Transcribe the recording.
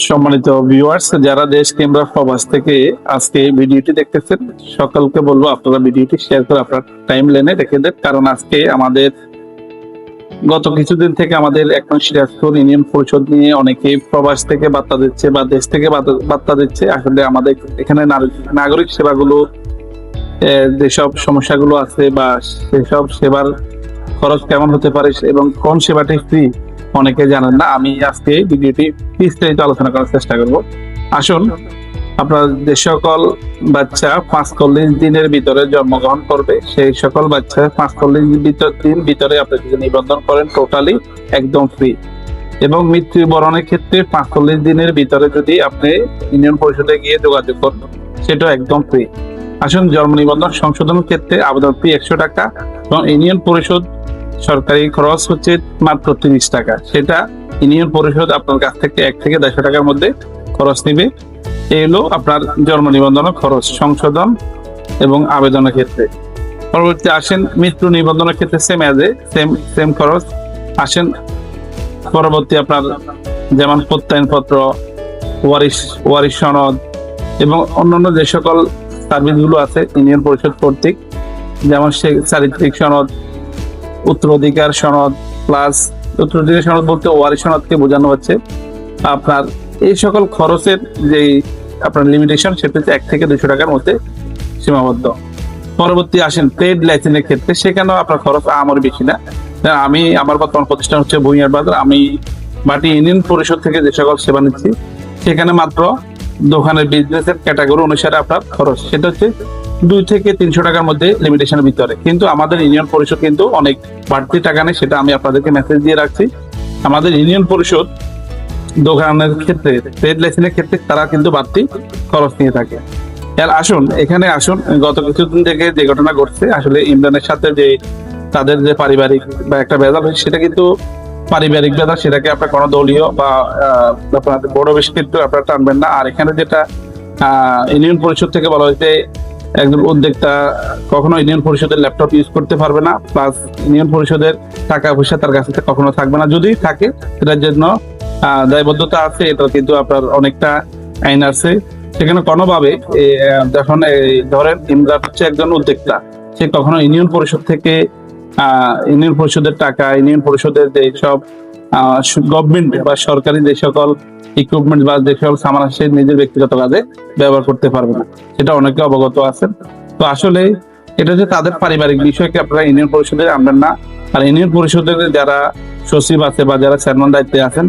সম্মানিত ভিউয়ার্স, যারা দেশ কিংবা প্রবাস থেকে আজকে এই ভিডিওটি দেখতেছেন, সকলকে বলবো আপনারা ভিডিওটি শেয়ার করে আপনার টাইম লাইনে রেখে দেন। কারণ আজকে আমাদের গত কিছুদিন থেকে আমাদের এখন সিরাজপুর ইউনিয়ন পরিষদ নিয়ে অনেকেই প্রবাস থেকে বার্তা দিচ্ছে বা দেশ থেকে বার্তা দিচ্ছে। আসলে আমাদের এখানে নাগরিক সেবাগুলো যেসব সমস্যাগুলো আছে বা সেসব সেবার খরচ কেমন হতে পারে এবং কোন সেবাটি ফ্রি অনেকে জানেন না। আমি আজকে ভিডিওটি বিস্তারিত আলোচনা করার চেষ্টা করব। আসুন, আপনার যে সকল বাচ্চা 45 দিনের ভিতরে জন্মগ্রহণ করবে সেই সকল বাচ্চা 45 দিন ভিতরে আপনি যদি নিবন্ধন করেন টোটালি একদম ফ্রি। এবং মৃত্যুবরণের ক্ষেত্রে 45 দিনের ভিতরে যদি আপনি ইউনিয়ন পরিষদে গিয়ে যোগাযোগ করেন সেটাও একদম ফ্রি। আসুন, জন্ম নিবন্ধন সংশোধনের ক্ষেত্রে আবেদন ফি 100 টাকা এবং ইউনিয়ন পরিষদ সরকারি খরচ হচ্ছে মাত্র 30 টাকা। সেটা ইউনিয়ন পরিষদ আপনার কাছ থেকে 1 থেকে 150 টাকার মধ্যে খরচ নিবে। এই হলো আপনার জন্ম নিবন্ধনের খরচ সংশোধন এবং আবেদনের ক্ষেত্রে। পরবর্তী আসেন মৃত্যু নিবন্ধনের ক্ষেত্রে সেম খরচ। আসেন পরবর্তী আপনার যেমন প্রত্যয়নপত্র, ওয়ারিশ সনদ এবং অন্যান্য যে সকল সার্ভিসগুলো আছে ইউনিয়ন পরিষদ কর্তৃক, যেমন চারিত্রিক সনদ, উত্তরাধিকার সনদ, প্লাস উত্তরাধিকার সনদ বলতে ওয়ারিশ সনদকে বোঝানো হচ্ছে। আপনার এই সকল খরচের যে আপনার লিমিটেশন সেটা হচ্ছে 1 থেকে 200 টাকার মধ্যে সীমাবদ্ধ। পরবর্তী আসেন ট্রেড লাইসেন্সের ক্ষেত্রে, সেখানেও আপনার খরচ আমার বেশি না। আমি আমার বর্তমান প্রতিষ্ঠান হচ্ছে ভূঁইয়ার বাজার। আমি মাটি ইউনিয়ন পরিষদ থেকে যে সকল সেবা নিচ্ছি সেখানে মাত্র দোকানের বিজনেসের ক্যাটাগরি অনুসারে আপনার খরচ সেটা হচ্ছে 2 থেকে 300 টাকার মধ্যে লিমিটেশনের ভিতরে। কিন্তু আমাদের ইউনিয়ন পরিষদ কিন্তু অনেক বাড়তি টাকা নেই, সেটা আমি আপনাদেরকে মেসেজ দিয়ে রাখছি। আমাদের ইউনিয়ন পরিষদ দোকানের ক্ষেত্রে, ট্রেড লাইসেন্সের ক্ষেত্রে তারা কিন্তু বাড়তি খরচ নিয়ে থাকে। আর আসুন এখানে আসুন, গত কিছুদিন থেকে যে ঘটনা ঘটছে, আসলে ইমরানের সাথে যে তাদের যে পারিবারিক বা একটা ভেজাল হয়েছে, সেটা কিন্তু পারিবারিক ভেজাল, সেটাকে আপনার কোনো দলীয় বা আপনার বড় বেশি ক্ষেত্রে আপনারা টানবেন না। আর এখানে যেটা ইউনিয়ন পরিষদ থেকে বলা হয়েছে, একজন উদ্যোক্তা কখনো ইউনিয়ন পরিষদের ল্যাপটপ ইউজ করতে পারবে না, প্লাস ইউনিয়ন পরিষদের টাকা পয়সা তার কাছে কখনো থাকবে না। যদি থাকে সেটার জন্য দায়বদ্ধতা আছে, এটা কিন্তু আপনার অনেকটা আইন আছে। সেখানে কোনোভাবে যখন ধরেন ইমরান হচ্ছে একজন উদ্যোক্তা, সে কখনো ইউনিয়ন পরিষদ থেকে ইউনিয়ন পরিষদের টাকা, ইউনিয়ন পরিষদের যে সব গভর্নমেন্ট বা সরকারি যে সকল ইকুইপমেন্ট বা যে সকল সামান সে নিজের ব্যক্তিগত কাজে ব্যবহার করতে পারবে না, সেটা অনেকে অবগত আছেন। তো আসলে এটা হচ্ছে তাদের পারিবারিক বিষয়কে আপনারা ইউনিয়ন পরিষদে আনবেন না। আর ইউনিয়ন পরিষদের যারা সচিব আছে বা যারা চেয়ারম্যান দায়িত্বে আছেন